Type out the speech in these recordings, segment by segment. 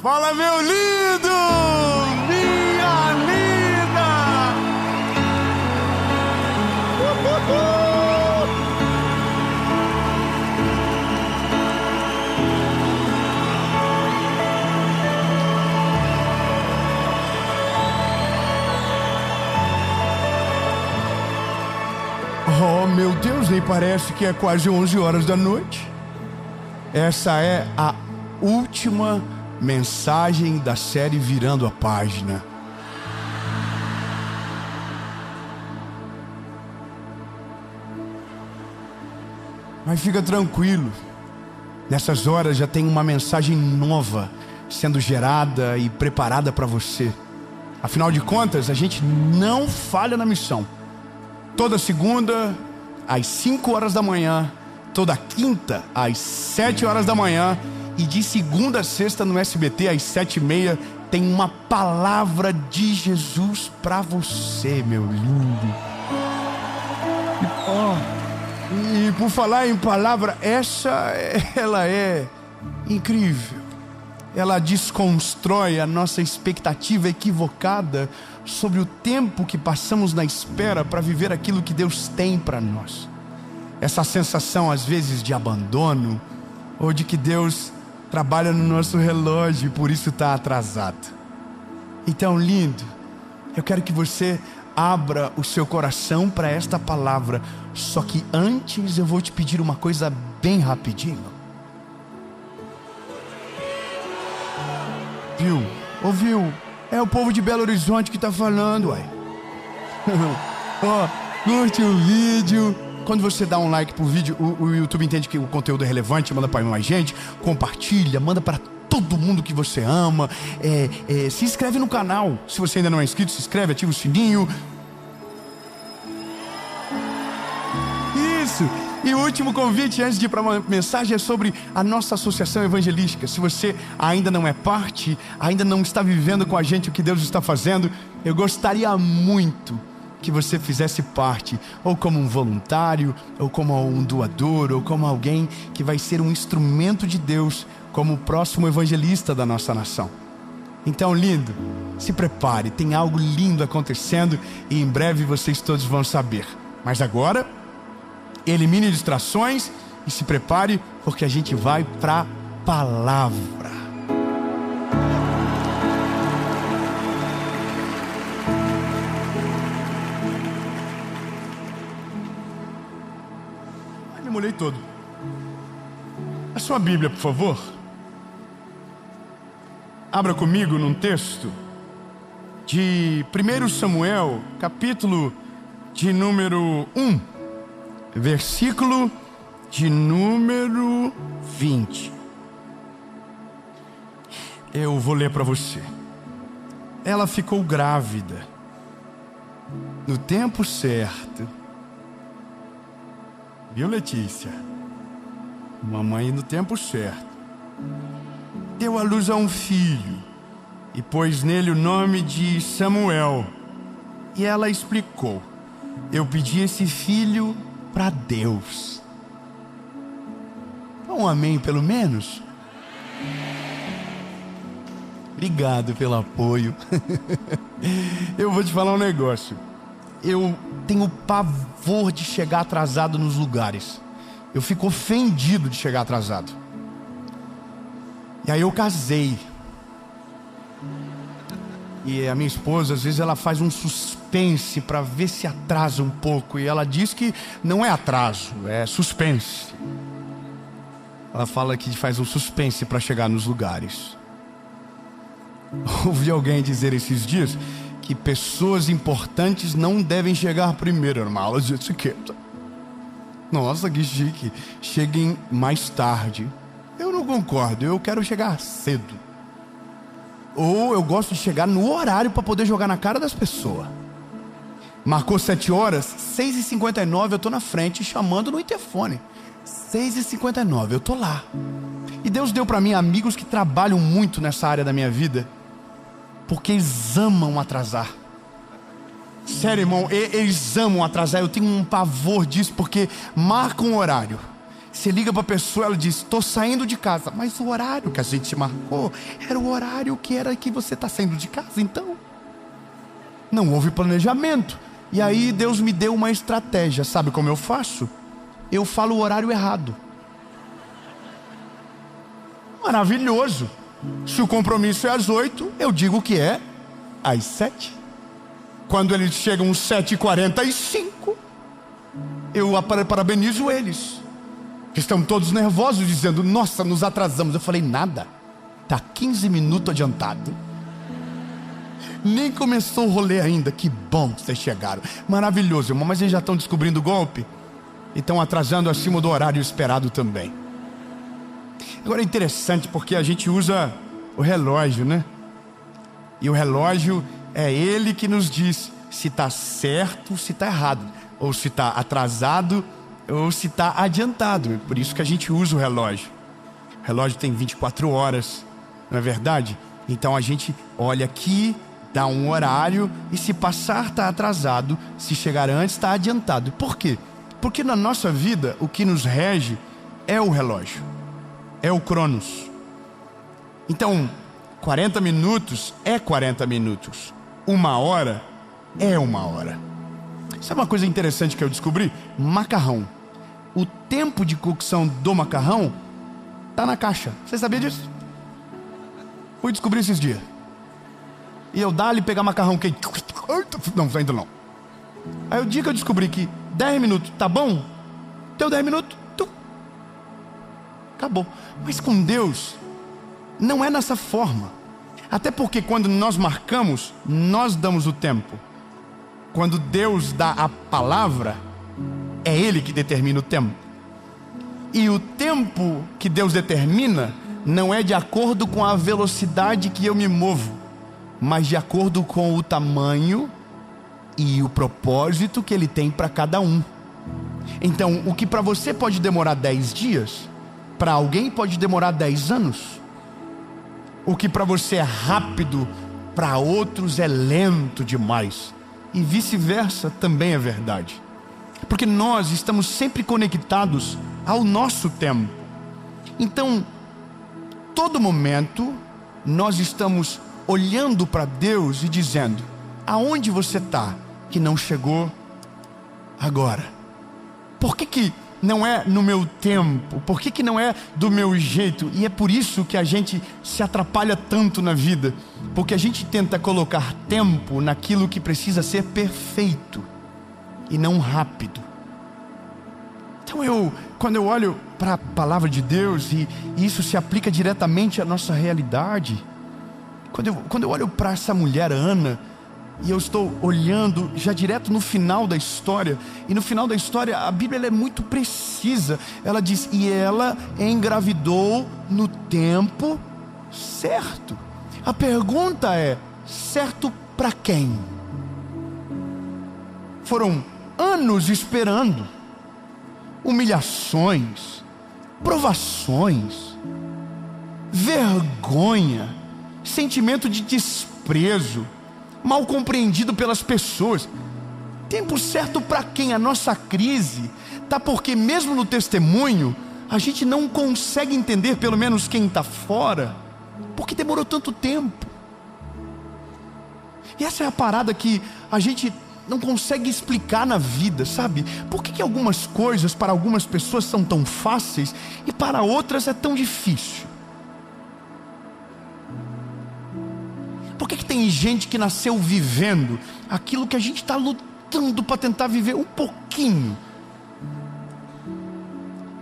Fala, meu lindo! Minha linda! Oh, meu Deus, nem parece que é quase 11 horas da noite. Essa é a última mensagem da série Virando a Página. Mas fica tranquilo, nessas horas já tem uma mensagem nova sendo gerada e preparada para você. Afinal de contas, a gente não falha na missão. Toda segunda, às 5 horas da manhã, toda quinta, às 7 horas da manhã, e de segunda a sexta no SBT, às 7h30, tem uma palavra de Jesus para você, meu lindo. E por falar em palavra, ela é incrível. Ela desconstrói a nossa expectativa equivocada sobre o tempo que passamos na espera para viver aquilo que Deus tem para nós. Essa sensação, às vezes, de abandono, ou de que Deus trabalha no nosso relógio e por isso está atrasado. Então, lindo, eu quero que você abra o seu coração para esta palavra. Só que antes eu vou te pedir uma coisa bem rapidinho. Viu? Ouviu? É o povo de Belo Horizonte que está falando, uai. Curte o vídeo. Quando você dá um like pro vídeo, o YouTube entende que o conteúdo é relevante, manda para mais gente, compartilha, manda para todo mundo que você ama. Se inscreve no canal. Se você ainda não é inscrito, se inscreve, ativa o sininho. Isso! E o último convite, antes de ir para uma mensagem, é sobre a nossa associação evangelística. Se você ainda não é parte, ainda não está vivendo com a gente o que Deus está fazendo, eu gostaria muito que você fizesse parte, ou como um voluntário, ou como um doador, ou como alguém que vai ser um instrumento de Deus, como o próximo evangelista da nossa nação. Então, lindo, se prepare, tem algo lindo acontecendo e em breve vocês todos vão saber. Mas agora, elimine distrações e se prepare, porque a gente vai para a palavra. Molhei todo. A sua Bíblia, por favor. Abra comigo num texto de 1 Samuel, capítulo de número 1, versículo de número 20. Eu vou ler para você. Ela ficou grávida no tempo certo. Viu, Letícia? Mamãe no tempo certo. Deu à luz a um filho e pôs nele o nome de Samuel. E ela explicou: eu pedi esse filho para Deus. Um amém, pelo menos? Obrigado pelo apoio. Eu vou te falar um negócio. Eu tenho pavor de chegar atrasado nos lugares. Eu fico ofendido de chegar atrasado. E aí eu casei. E a minha esposa, às vezes, ela faz um suspense para ver se atrasa um pouco. E ela diz que não é atraso, é suspense. Ela fala que faz um suspense para chegar nos lugares. Ouvi alguém dizer esses dias que pessoas importantes não devem chegar primeiro, é uma aula de etiqueta. Nossa, que chique. Cheguem mais tarde. Eu não concordo, eu quero chegar cedo. Ou eu gosto de chegar no horário para poder jogar na cara das pessoas. Marcou 7 horas, 6h59 eu tô na frente chamando no interfone. 6h59 eu tô lá. E Deus deu para mim amigos que trabalham muito nessa área da minha vida, porque eles amam atrasar. Sério, irmão, eles amam atrasar. Eu tenho um pavor disso, porque marca um horário. Você liga para a pessoa, ela diz: estou saindo de casa. Mas o horário que a gente marcou era o horário que você está saindo de casa. Então, não houve planejamento. E aí Deus me deu uma estratégia. Sabe como eu faço? Eu falo o horário errado. Maravilhoso. Se o compromisso é às 8, eu digo que é às 7. Quando eles chegam às 7h45, eu parabenizo eles. Estão todos nervosos, dizendo: nossa, nos atrasamos. Eu falei: nada, está 15 minutos adiantado. Nem começou o rolê ainda. Que bom que vocês chegaram. Maravilhoso, irmão. Mas eles já estão descobrindo o golpe e estão atrasando acima do horário esperado também. Agora é interessante porque a gente usa o relógio, né? E o relógio é ele que nos diz se está certo, se está errado, ou se está atrasado, ou se está adiantado. Por isso que a gente usa o relógio. O relógio tem 24 horas, não é verdade? Então a gente olha aqui, dá um horário, e se passar está atrasado, se chegar antes está adiantado. Por quê? Porque na nossa vida o que nos rege é o relógio, é o Cronos. Então 40 minutos é 40 minutos, 1 hora é 1 hora. Sabe uma coisa interessante que eu descobri? Macarrão. O tempo de cocção do macarrão está na caixa. Você sabia disso? Fui descobrir esses dias. E eu dali pegar macarrão quente. Não, ainda não. Aí o dia que eu descobri que 10 minutos tá bom, deu 10 minutos, acabou. Mas com Deus não é nessa forma. Até porque quando nós marcamos, nós damos o tempo. Quando Deus dá a palavra, é Ele que determina o tempo. E o tempo que Deus determina não é de acordo com a velocidade que eu me movo, mas de acordo com o tamanho e o propósito que Ele tem para cada um. Então, o que para você pode demorar 10 dias, para alguém pode demorar 10 anos. O que para você é rápido, para outros é lento demais. E vice-versa também é verdade. Porque nós estamos sempre conectados ao nosso tempo. Então, todo momento, nós estamos olhando para Deus e dizendo: aonde você está que não chegou agora? Por que não é no meu tempo? Por que não é do meu jeito? E é por isso que a gente se atrapalha tanto na vida, porque a gente tenta colocar tempo naquilo que precisa ser perfeito e não rápido. Então quando eu olho para a palavra de Deus, e isso se aplica diretamente à nossa realidade, quando eu olho para essa mulher Ana, e eu estou olhando já direto no final da história, e no final da história a Bíblia ela é muito precisa. Ela diz: e ela engravidou no tempo certo. A pergunta é: certo para quem? Foram anos esperando, humilhações, provações, vergonha, sentimento de desprezo, mal compreendido pelas pessoas. Tempo certo para quem? A nossa crise tá porque mesmo no testemunho a gente não consegue entender, pelo menos quem está fora, porque demorou tanto tempo. E essa é a parada que a gente não consegue explicar na vida, sabe? Por que algumas coisas para algumas pessoas são tão fáceis e para outras é tão difícil? Por que tem gente que nasceu vivendo aquilo que a gente está lutando para tentar viver um pouquinho?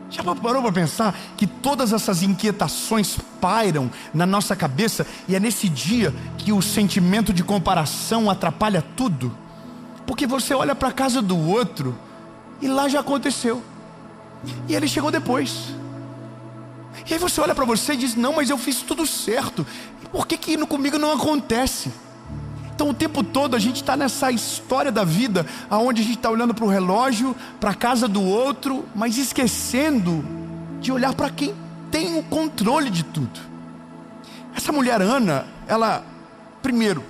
Já parou para pensar que todas essas inquietações pairam na nossa cabeça, e é nesse dia que o sentimento de comparação atrapalha tudo? Porque você olha para a casa do outro e lá já aconteceu, e ele chegou depois. E aí você olha para você e diz: não, mas eu fiz tudo certo. Por que comigo não acontece? Então o tempo todo a gente está nessa história da vida, onde a gente está olhando para o relógio, para a casa do outro, mas esquecendo de olhar para quem tem o controle de tudo. Essa mulher Ana, primeiro,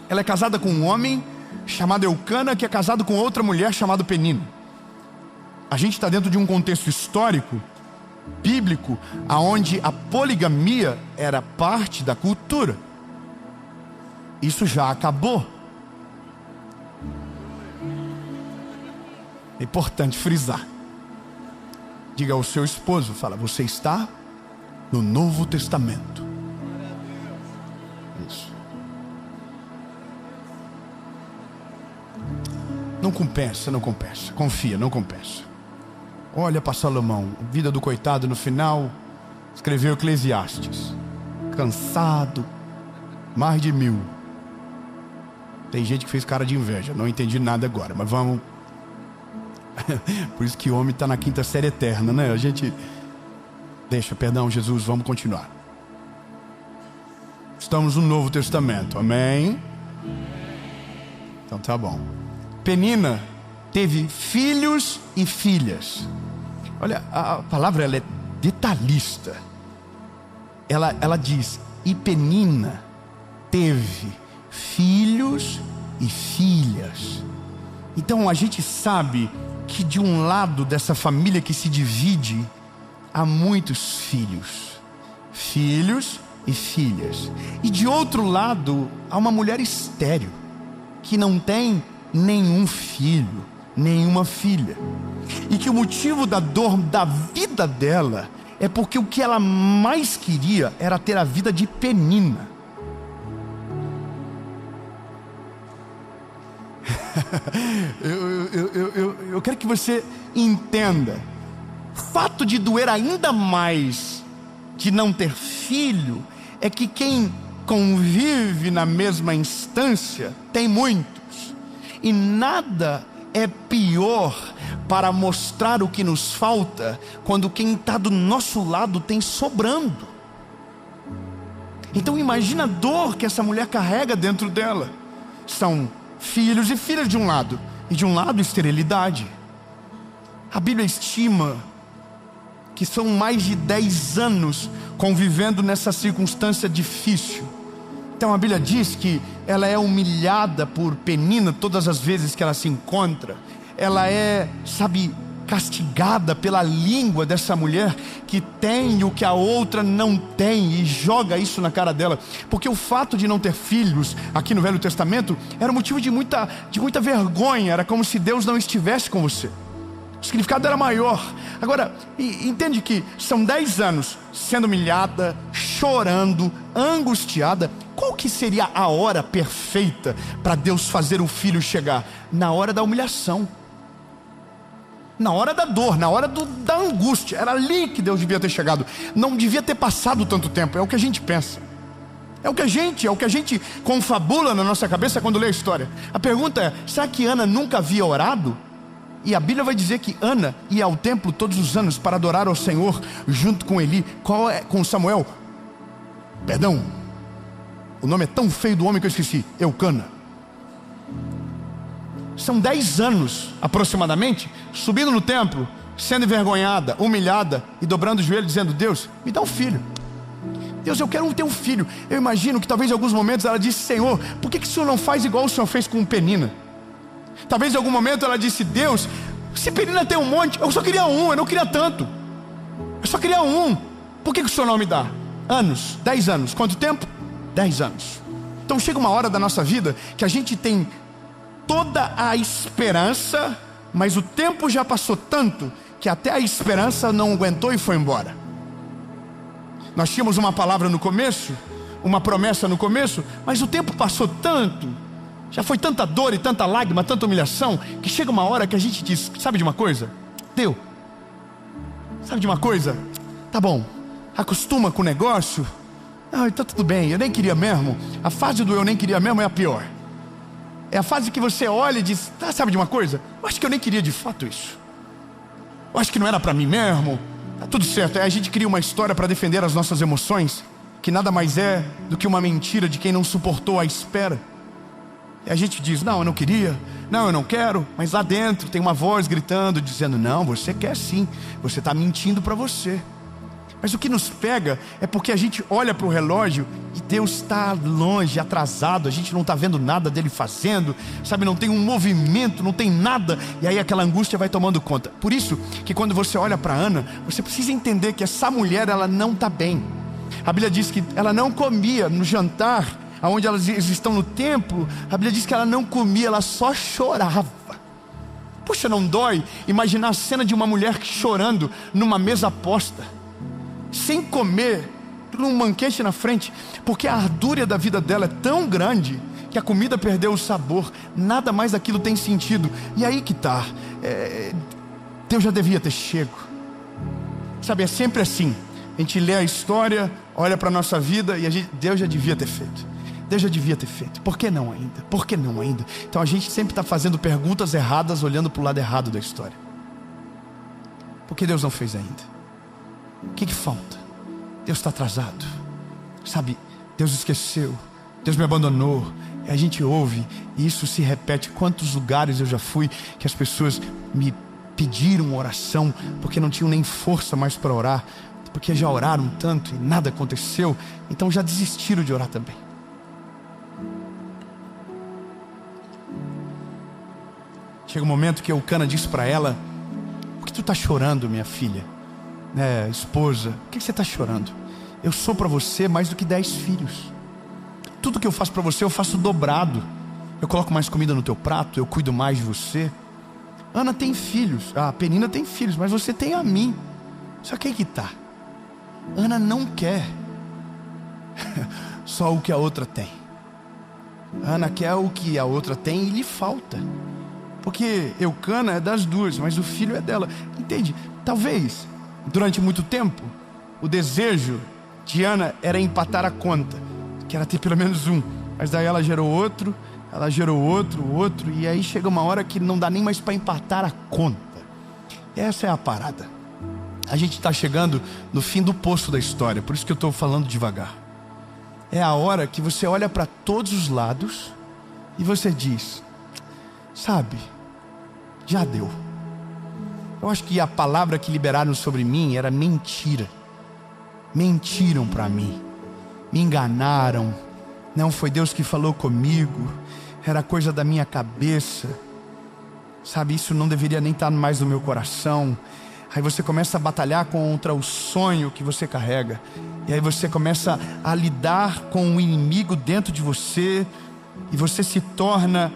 ela é casada com um homem chamado Eucana, que é casado com outra mulher chamada Penina. A gente está dentro de um contexto histórico, bíblico, onde a poligamia era parte da cultura. Isso já acabou. É importante frisar. Diga ao seu esposo, fala, você está no Novo Testamento. Isso. Não compensa, não compensa. Confia, não compensa. Olha para Salomão, a vida do coitado no final, escreveu Eclesiastes. Cansado, mais de 1000. Tem gente que fez cara de inveja, não entendi nada agora, mas vamos. Por isso que o homem está na 5ª série eterna, né? A gente deixa, perdão, Jesus, vamos continuar. Estamos no Novo Testamento, amém? Então tá bom. Penina teve filhos e filhas. Olha, a palavra ela é detalhista. Ela diz, e Penina teve filhos e filhas. Então a gente sabe que de um lado dessa família que se divide, há muitos filhos. Filhos e filhas. E de outro lado, há uma mulher estéril, que não tem nenhum filho, nenhuma filha. E que o motivo da dor da vida dela é porque o que ela mais queria era ter a vida de Penina. eu quero que você entenda. O fato de doer ainda mais de não ter filho é que quem convive na mesma instância tem muitos. E nada é pior para mostrar o que nos falta quando quem está do nosso lado tem sobrando. Então imagina a dor que essa mulher carrega dentro dela. São filhos e filhas de um lado, e de um lado esterilidade. A Bíblia estima que são mais de 10 anos convivendo nessa circunstância difícil. Então a Bíblia diz que ela é humilhada por Penina todas as vezes que ela se encontra. Ela é, castigada pela língua dessa mulher que tem o que a outra não tem e joga isso na cara dela. Porque o fato de não ter filhos aqui no Velho Testamento era motivo de muita vergonha. Era como se Deus não estivesse com você. O significado era maior. Agora, entende que são 10 anos sendo humilhada, chorando, angustiada. Qual que seria a hora perfeita para Deus fazer o filho chegar? Na hora da humilhação, na hora da dor, na hora da angústia. Era ali que Deus devia ter chegado. Não devia ter passado tanto tempo. É o que a gente pensa. É o que a gente confabula na nossa cabeça quando lê a história. A pergunta é, será que Ana nunca havia orado? E a Bíblia vai dizer que Ana ia ao templo todos os anos para adorar ao Senhor junto com Eli, com Samuel. Perdão, o nome é tão feio do homem que eu esqueci. Eucana. São 10 anos aproximadamente subindo no templo, sendo envergonhada, humilhada e dobrando o joelho dizendo, Deus, me dá um filho. Deus, eu quero ter um filho. Eu imagino que talvez em alguns momentos ela disse, Senhor, por que o Senhor não faz igual o Senhor fez com Penina? Talvez em algum momento ela disse, Deus, se Penina tem um monte, eu só queria um, eu não queria tanto. Eu só queria um. Por que o Senhor não me dá? Anos, 10 anos. Quanto tempo? 10 anos. Então chega uma hora da nossa vida que a gente tem toda a esperança, mas o tempo já passou tanto que até a esperança não aguentou e foi embora. Nós tínhamos uma palavra no começo, uma promessa no começo, mas o tempo passou tanto, já foi tanta dor e tanta lágrima, tanta humilhação, que chega uma hora que a gente diz, sabe de uma coisa? Deu. Sabe de uma coisa? Tá bom, acostuma com o negócio. Ah, então tudo bem, eu nem queria mesmo. A fase do eu nem queria mesmo é a pior. É a fase que você olha e diz, sabe de uma coisa? Eu acho que eu nem queria de fato isso. Eu acho que não era para mim mesmo. Tá tudo certo, aí a gente cria uma história para defender as nossas emoções, que nada mais é do que uma mentira de quem não suportou a espera. E a gente diz, não, eu não queria, não, eu não quero. Mas lá dentro tem uma voz gritando, dizendo, não, você quer sim. Você está mentindo para você. Mas o que nos pega é porque a gente olha para o relógio e Deus está longe, atrasado, a gente não está vendo nada dele fazendo, sabe, não tem um movimento, não tem nada, e aí aquela angústia vai tomando conta. Por isso que quando você olha para Ana, você precisa entender que essa mulher, ela não está bem. A Bíblia diz que ela não comia no jantar, onde elas estão no templo. A Bíblia diz que ela não comia, ela só chorava. Puxa, não dói imaginar a cena de uma mulher chorando numa mesa posta, sem comer, num banquete na frente, porque a ardúria da vida dela é tão grande que a comida perdeu o sabor, nada mais daquilo tem sentido. E aí que está, Deus já devia ter chego. Sabe, é sempre assim, a gente lê a história, olha para a nossa vida e Deus já devia ter feito. Deus já devia ter feito, por que não ainda? Por que não ainda? Então a gente sempre está fazendo perguntas erradas, olhando para o lado errado da história. Por que Deus não fez ainda? O que falta? Deus está atrasado, sabe, Deus esqueceu, Deus me abandonou. E a gente ouve, e isso se repete. Quantos lugares eu já fui que as pessoas me pediram oração, porque não tinham nem força mais para orar, porque já oraram tanto e nada aconteceu, então já desistiram de orar também. Chega um momento que Eucana diz para ela: por que tu está chorando, minha filha? Esposa, por que você está chorando? Eu sou para você mais do que 10 filhos. Tudo que eu faço para você, eu faço dobrado. Eu coloco mais comida no teu prato, eu cuido mais de você. Ana tem filhos, a Penina tem filhos, mas você tem a mim. Só que aí que está, Ana não quer só o que a outra tem. Ana quer o que a outra tem e lhe falta. Porque Eucana é das duas, mas o filho é dela. Entende? Talvez, durante muito tempo, o desejo de Ana era empatar a conta, que era ter pelo menos um. Mas daí ela gerou outro, outro, e aí chega uma hora que não dá nem mais para empatar a conta. Essa é a parada. A gente está chegando no fim do poço da história, por isso que eu estou falando devagar. É a hora que você olha para todos os lados e você diz: sabe, já deu. Eu acho que a palavra que liberaram sobre mim era mentira. Mentiram para mim, me enganaram. Não foi Deus que falou comigo, era coisa da minha cabeça. Sabe, isso não deveria nem estar mais no meu coração. Aí você começa a batalhar contra o sonho que você carrega. E aí você começa a lidar com o inimigo dentro de você. E você se torna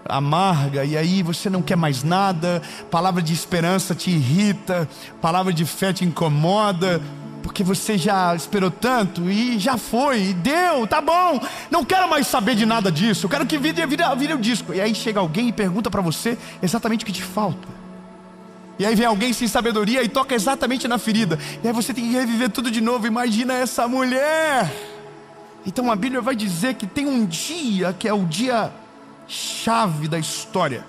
amarga, e aí você não quer mais nada. Palavra de esperança te irrita, palavra de fé te incomoda, porque você já esperou tanto e já foi, e deu, tá bom, não quero mais saber de nada disso, eu quero que vire o disco. E aí chega alguém e pergunta para você exatamente o que te falta. E aí vem alguém sem sabedoria e toca exatamente na ferida, e aí você tem que reviver tudo de novo. Imagina essa mulher. Então a Bíblia vai dizer que tem um dia que é o dia chave da história,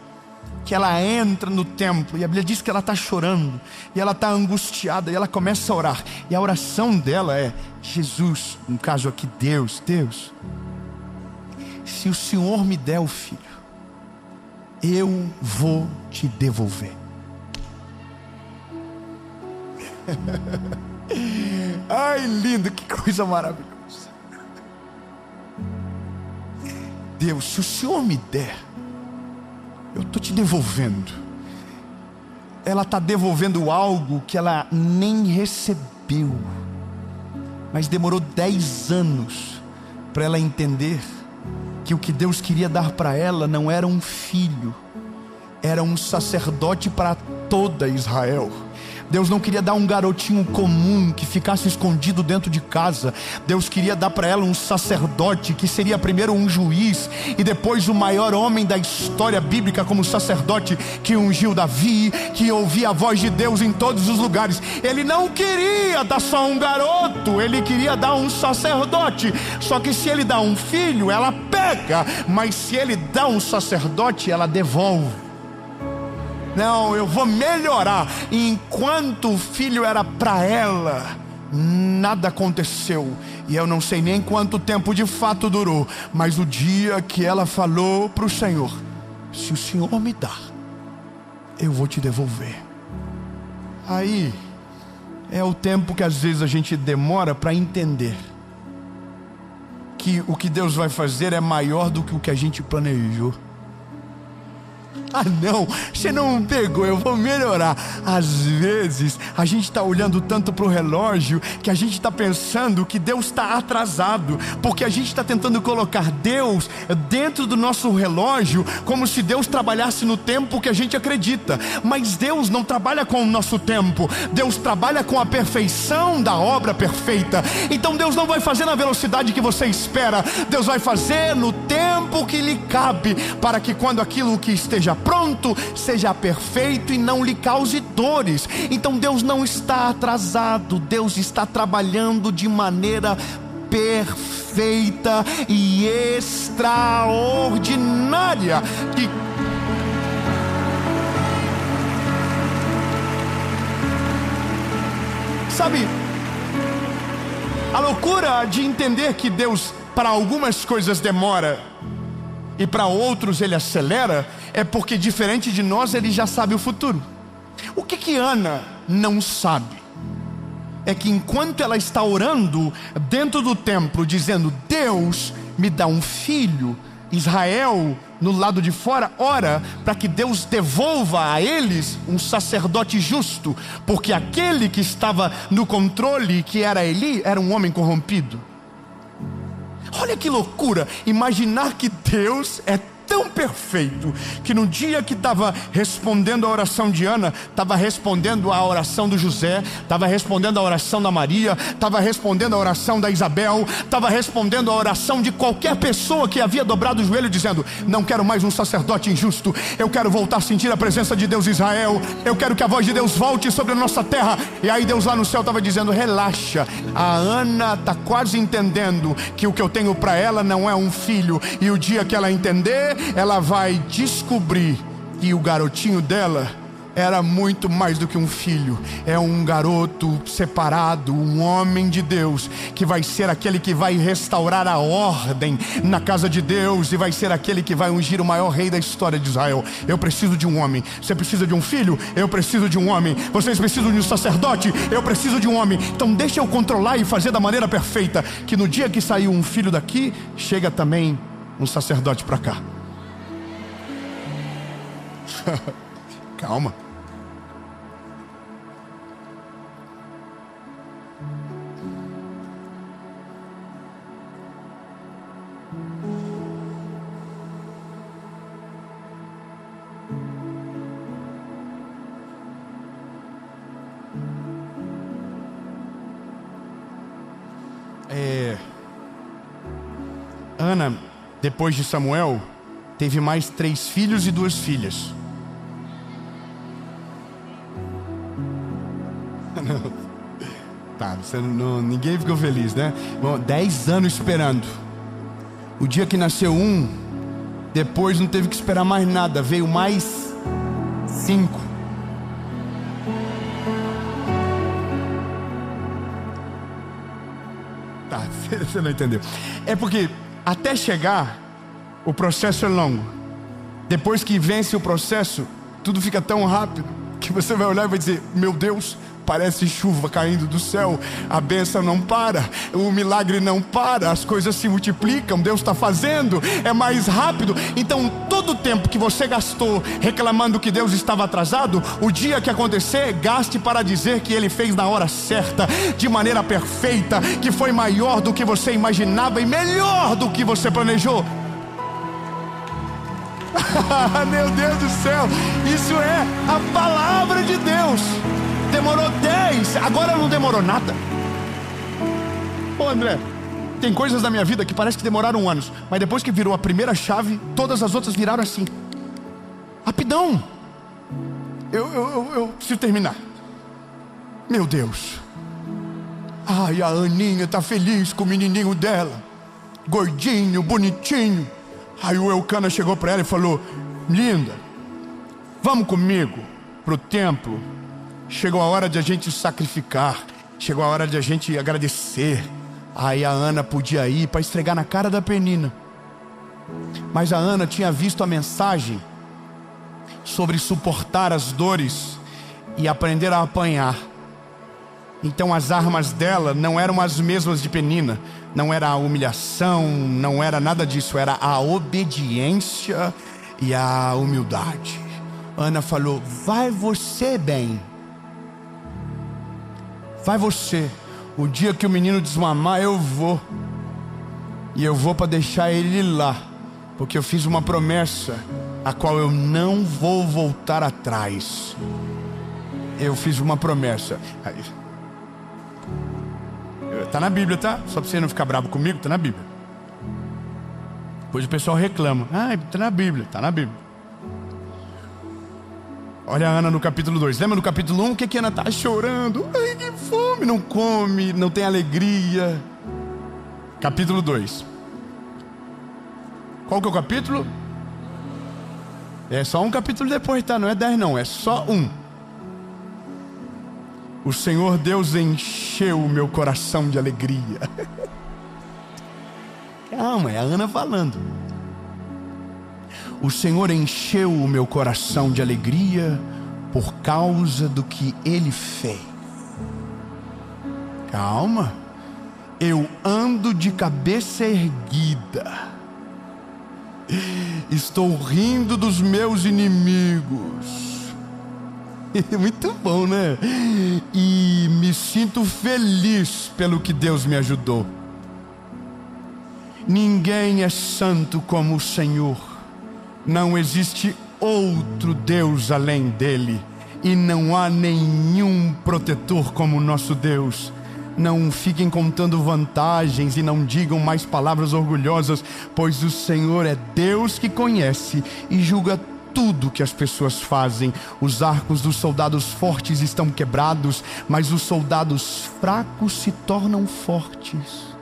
que ela entra no templo, e a Bíblia diz que ela está chorando, e ela está angustiada, e ela começa a orar, e a oração dela é: Jesus, no caso aqui Deus, se o Senhor me der o filho, eu vou te devolver. Ai, lindo, que coisa maravilhosa. Deus, se o Senhor me der, eu estou te devolvendo. Ela está devolvendo algo que ela nem recebeu, mas demorou 10 anos para ela entender que o que Deus queria dar para ela não era um filho, era um sacerdote para toda Israel. Deus não queria dar um garotinho comum que ficasse escondido dentro de casa. Deus queria dar para ela um sacerdote que seria primeiro um juiz e depois o maior homem da história bíblica como sacerdote, que ungiu Davi, que ouvia a voz de Deus em todos os lugares. Ele não queria dar só um garoto, ele queria dar um sacerdote. Só que se ele dá um filho, ela pega, mas se ele dá um sacerdote, ela devolve. Não, eu vou melhorar. E enquanto o filho era para ela, nada aconteceu. E eu não sei nem quanto tempo de fato durou, mas o dia que ela falou para o Senhor: se o Senhor me dar, eu vou te devolver. Aí é o tempo que às vezes a gente demora para entender que o que Deus vai fazer é maior do que o que a gente planejou. Ah não, você não pegou, eu vou melhorar. Às vezes a gente está olhando tanto para o relógio que a gente está pensando que Deus está atrasado, porque a gente está tentando colocar Deus dentro do nosso relógio, como se Deus trabalhasse no tempo que a gente acredita. Mas Deus não trabalha com o nosso tempo, Deus trabalha com a perfeição da obra perfeita. Então Deus não vai fazer na velocidade que você espera, Deus vai fazer no tempo que lhe cabe, para que quando aquilo que esteja pronto seja perfeito e não lhe cause dores. Então Deus não está atrasado, Deus está trabalhando de maneira perfeita e extraordinária. Sabe, a loucura de entender que Deus para algumas coisas demora e para outros Ele acelera, é porque diferente de nós Ele já sabe o futuro. O que Ana não sabe é que enquanto ela está orando dentro do templo, dizendo: Deus me dá um filho, Israel no lado de fora ora para que Deus devolva a eles um sacerdote justo, porque aquele que estava no controle, que era Eli, era um homem corrompido. Olha que loucura, imaginar que Deus é tão perfeito que no dia que estava respondendo a oração de Ana, estava respondendo a oração do José, estava respondendo a oração da Maria, estava respondendo a oração da Isabel, estava respondendo a oração de qualquer pessoa que havia dobrado o joelho dizendo: não quero mais um sacerdote injusto, eu quero voltar a sentir a presença de Deus em Israel, eu quero que a voz de Deus volte sobre a nossa terra. E aí Deus lá no céu estava dizendo: relaxa, a Ana está quase entendendo que o que eu tenho para ela não é um filho, e o dia que ela entender, ela vai descobrir que o garotinho dela era muito mais do que um filho. É um garoto separado, um homem de Deus, que vai ser aquele que vai restaurar a ordem na casa de Deus, e vai ser aquele que vai ungir o maior rei da história de Israel. Eu preciso de um homem. Você precisa de um filho? Eu preciso de um homem. Vocês precisam de um sacerdote? Eu preciso de um homem. Então deixa eu controlar e fazer da maneira perfeita, que no dia que saiu um filho daqui, chega também um sacerdote para cá. Calma. Ana, depois de Samuel, teve mais 3 filhos e 2 filhas. Tá, ninguém ficou feliz, né? Bom, 10 anos esperando. O dia que nasceu um, depois não teve que esperar mais nada, veio mais 5. Tá, você não entendeu. É porque até chegar, o processo é longo. Depois que vence o processo, tudo fica tão rápido que você vai olhar e vai dizer: meu Deus, parece chuva caindo do céu, a bênção não para, o milagre não para, as coisas se multiplicam, Deus está fazendo, é mais rápido. Então todo o tempo que você gastou reclamando que Deus estava atrasado, o dia que acontecer, gaste para dizer que Ele fez na hora certa, de maneira perfeita, que foi maior do que você imaginava e melhor do que você planejou. Meu Deus do céu, isso é a palavra de Deus. Demorou 10, agora não demorou nada. Ô André, tem coisas na minha vida que parece que demoraram anos, mas depois que virou a primeira chave, todas as outras viraram assim, rapidão. Eu preciso terminar. Meu Deus. Ai, a Aninha tá feliz com o menininho dela, gordinho, bonitinho. Aí o Elcana chegou para ela e falou: linda, vamos comigo pro templo. Chegou a hora de a gente sacrificar, chegou a hora de a gente agradecer. Aí a Ana podia ir para esfregar na cara da Penina, mas a Ana tinha visto a mensagem sobre suportar as dores e aprender a apanhar. Então as armas dela não eram as mesmas de Penina. Não era a humilhação, não era nada disso. Era a obediência e a humildade. Ana falou: vai você, bem. Vai você. O dia que o menino desmamar, eu vou. E eu vou para deixar ele lá. Porque eu fiz uma promessa, a qual eu não vou voltar atrás. Eu fiz uma promessa. Tá na Bíblia, tá? Só para você não ficar bravo comigo, tá na Bíblia. Depois o pessoal reclama: ah, tá na Bíblia, tá na Bíblia. Olha a Ana no capítulo 2. Lembra no capítulo 1? O que Ana tá chorando? Ai, que fome, não come, não tem alegria. Capítulo 2. Qual que é o capítulo? É só um capítulo depois, tá? Não é 10 não, é só um. O Senhor Deus encheu o meu coração de alegria. Calma, é a Ana falando. O Senhor encheu o meu coração de alegria por causa do que Ele fez. Calma. Eu ando de cabeça erguida. Estou rindo dos meus inimigos. Muito bom, né? E me sinto feliz pelo que Deus me ajudou. Ninguém é santo como o Senhor. Não existe outro Deus além dele. E não há nenhum protetor como o nosso Deus. Não fiquem contando vantagens e não digam mais palavras orgulhosas, pois o Senhor é Deus que conhece e julga tudo que as pessoas fazem. Os arcos dos soldados fortes estão quebrados, mas os soldados fracos se tornam fortes.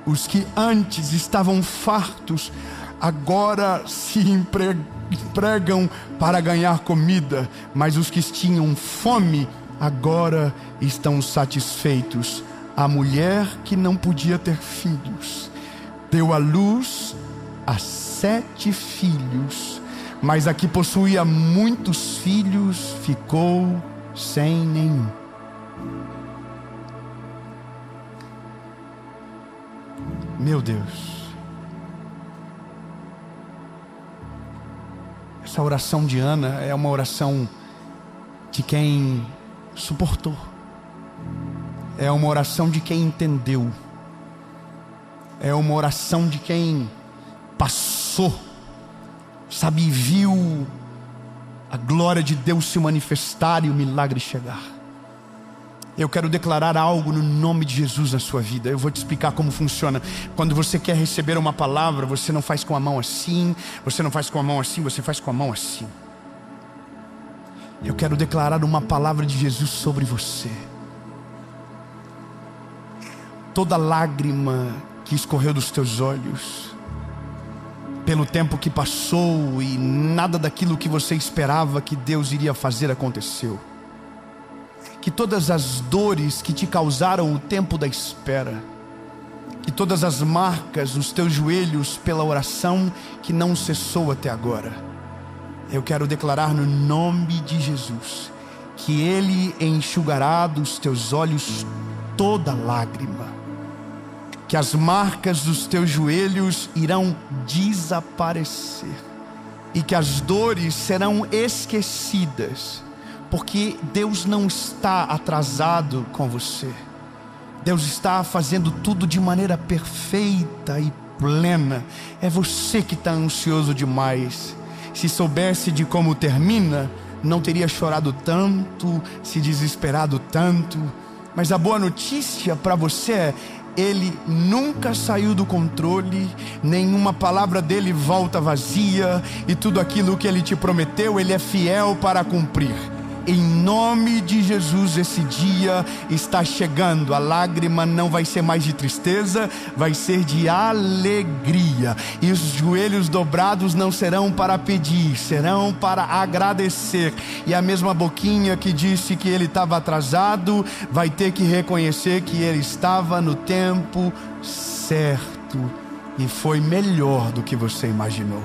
Os que antes estavam fartos, agora se empregam para ganhar comida, mas os que tinham fome, agora estão satisfeitos. A mulher que não podia ter filhos, deu à luz a 7 filhos, mas a que possuía muitos filhos ficou sem nenhum. Meu Deus. Essa oração de Ana é uma oração de quem suportou. É uma oração de quem entendeu. É uma oração de quem passou, sabe, viu a glória de Deus se manifestar e o milagre chegar. Eu quero declarar algo no nome de Jesus na sua vida. Eu vou te explicar como funciona. Quando você quer receber uma palavra, você não faz com a mão assim, você não faz com a mão assim, você faz com a mão assim. Eu quero declarar uma palavra de Jesus sobre você. Toda lágrima que escorreu dos teus olhos, pelo tempo que passou e nada daquilo que você esperava que Deus iria fazer aconteceu. Que todas as dores que te causaram o tempo da espera, que todas as marcas nos teus joelhos pela oração que não cessou até agora, eu quero declarar no nome de Jesus que Ele enxugará dos teus olhos toda lágrima, que as marcas dos teus joelhos irão desaparecer e que as dores serão esquecidas. Porque Deus não está atrasado com você. Deus está fazendo tudo de maneira perfeita e plena. É você que está ansioso demais. Se soubesse de como termina, não teria chorado tanto, se desesperado tanto. Mas a boa notícia para você é: Ele nunca saiu do controle, nenhuma palavra dele volta vazia, e tudo aquilo que Ele te prometeu, Ele é fiel para cumprir. Em nome de Jesus, esse dia está chegando. A lágrima não vai ser mais de tristeza, vai ser de alegria. E os joelhos dobrados não serão para pedir, serão para agradecer. E a mesma boquinha que disse que ele estava atrasado, vai ter que reconhecer que ele estava no tempo certo. E foi melhor do que você imaginou.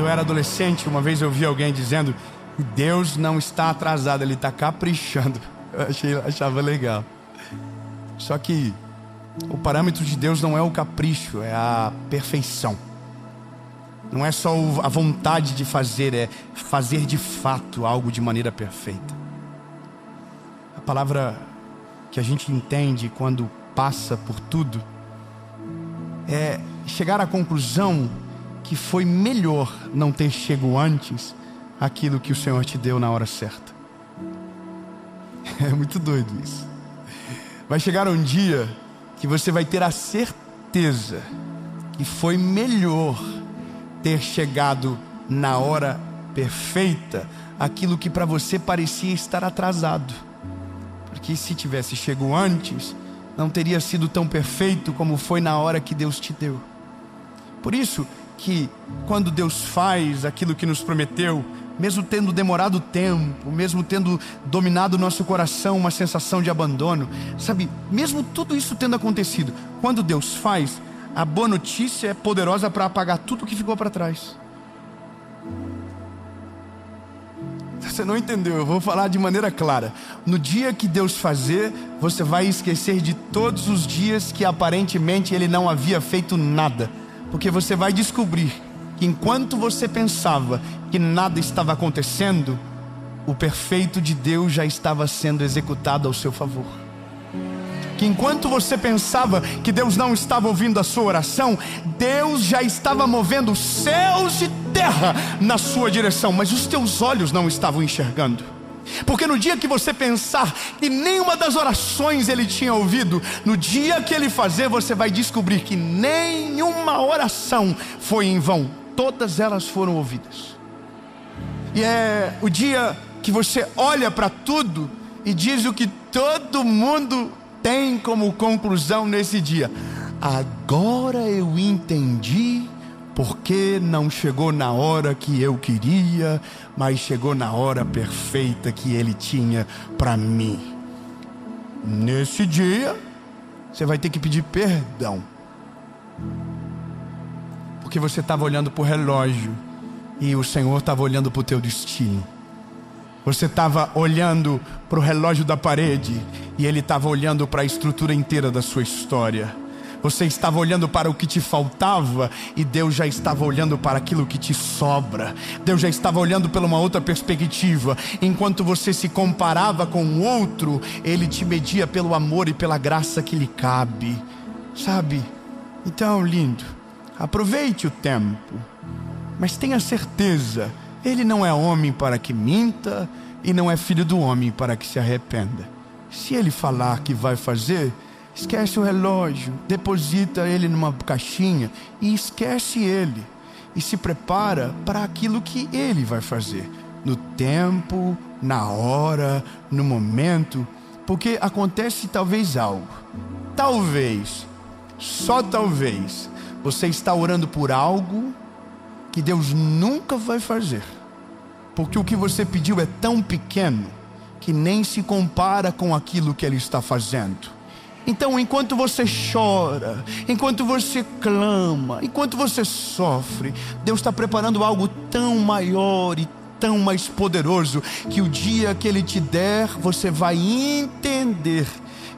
Quando eu era adolescente, uma vez eu ouvi alguém dizendo que Deus não está atrasado, Ele está caprichando. Eu achava legal. Só que o parâmetro de Deus não é o capricho, é a perfeição. Não é só a vontade de fazer, é fazer de fato algo de maneira perfeita. A palavra que a gente entende quando passa por tudo é chegar à conclusão que foi melhor não ter chego antes aquilo que o Senhor te deu na hora certa. É muito doido isso. Vai chegar um dia que você vai ter a certeza que foi melhor ter chegado na hora perfeita aquilo que para você parecia estar atrasado. Porque se tivesse chego antes, não teria sido tão perfeito como foi na hora que Deus te deu. Por isso que quando Deus faz aquilo que nos prometeu, mesmo tendo demorado tempo, mesmo tendo dominado o nosso coração uma sensação de abandono, sabe, mesmo tudo isso tendo acontecido, quando Deus faz, a boa notícia é poderosa para apagar tudo que ficou para trás. Você não entendeu, eu vou falar de maneira clara. No dia que Deus fazer, você vai esquecer de todos os dias que aparentemente Ele não havia feito nada. Porque você vai descobrir que enquanto você pensava que nada estava acontecendo, o perfeito de Deus já estava sendo executado ao seu favor. Que enquanto você pensava que Deus não estava ouvindo a sua oração, Deus já estava movendo céus e terra na sua direção, mas os teus olhos não estavam enxergando. Porque no dia que você pensar que nenhuma das orações Ele tinha ouvido, no dia que Ele fazer, você vai descobrir que nenhuma oração foi em vão, todas elas foram ouvidas. E é o dia que você olha para tudo e diz o que todo mundo tem como conclusão nesse dia: agora eu entendi porque não chegou na hora que eu queria, mas chegou na hora perfeita que Ele tinha para mim. Nesse dia, você vai ter que pedir perdão, porque você estava olhando para o relógio e o Senhor estava olhando para o teu destino. Você estava olhando para o relógio da parede e Ele estava olhando para a estrutura inteira da sua história. Você estava olhando para o que te faltava e Deus já estava olhando para aquilo que te sobra. Deus já estava olhando pela uma outra perspectiva. Enquanto você se comparava com o outro, Ele te media pelo amor e pela graça que lhe cabe. Sabe? Então, lindo, aproveite o tempo, mas tenha certeza, Ele não é homem para que minta e não é filho do homem para que se arrependa. Se Ele falar que vai fazer, esquece o relógio, deposita ele numa caixinha e esquece ele. E se prepara para aquilo que Ele vai fazer, no tempo, na hora, no momento. Porque acontece talvez algo. Talvez, só talvez, você está orando por algo que Deus nunca vai fazer. Porque o que você pediu é tão pequeno que nem se compara com aquilo que Ele está fazendo. Então, enquanto você chora, enquanto você clama, enquanto você sofre, Deus está preparando algo tão maior e tão mais poderoso, que o dia que Ele te der, você vai entender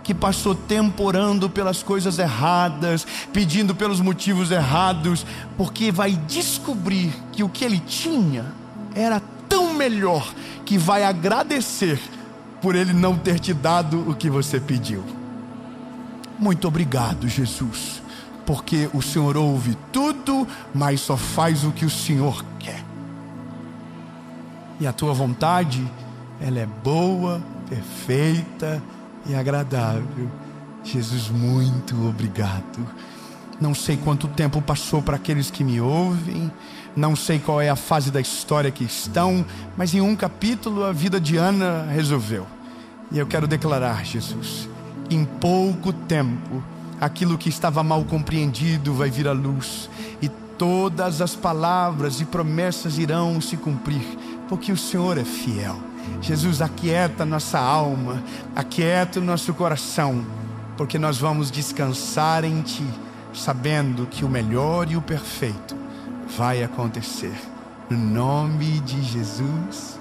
que passou tempo orando pelas coisas erradas, pedindo pelos motivos errados, porque vai descobrir que o que Ele tinha era tão melhor, que vai agradecer por Ele não ter te dado o que você pediu. Muito obrigado, Jesus, porque o Senhor ouve tudo, mas só faz o que o Senhor quer. E a tua vontade, ela é boa, perfeita e agradável. Jesus, muito obrigado. Não sei quanto tempo passou para aqueles que me ouvem, não sei qual é a fase da história que estão, mas em um capítulo a vida de Ana resolveu. E eu quero declarar, Jesus, que em pouco tempo aquilo que estava mal compreendido vai vir à luz, e todas as palavras e promessas irão se cumprir, porque o Senhor é fiel. Jesus, aquieta nossa alma, aquieta o nosso coração, porque nós vamos descansar em Ti, sabendo que o melhor e o perfeito vai acontecer. no nome de Jesus.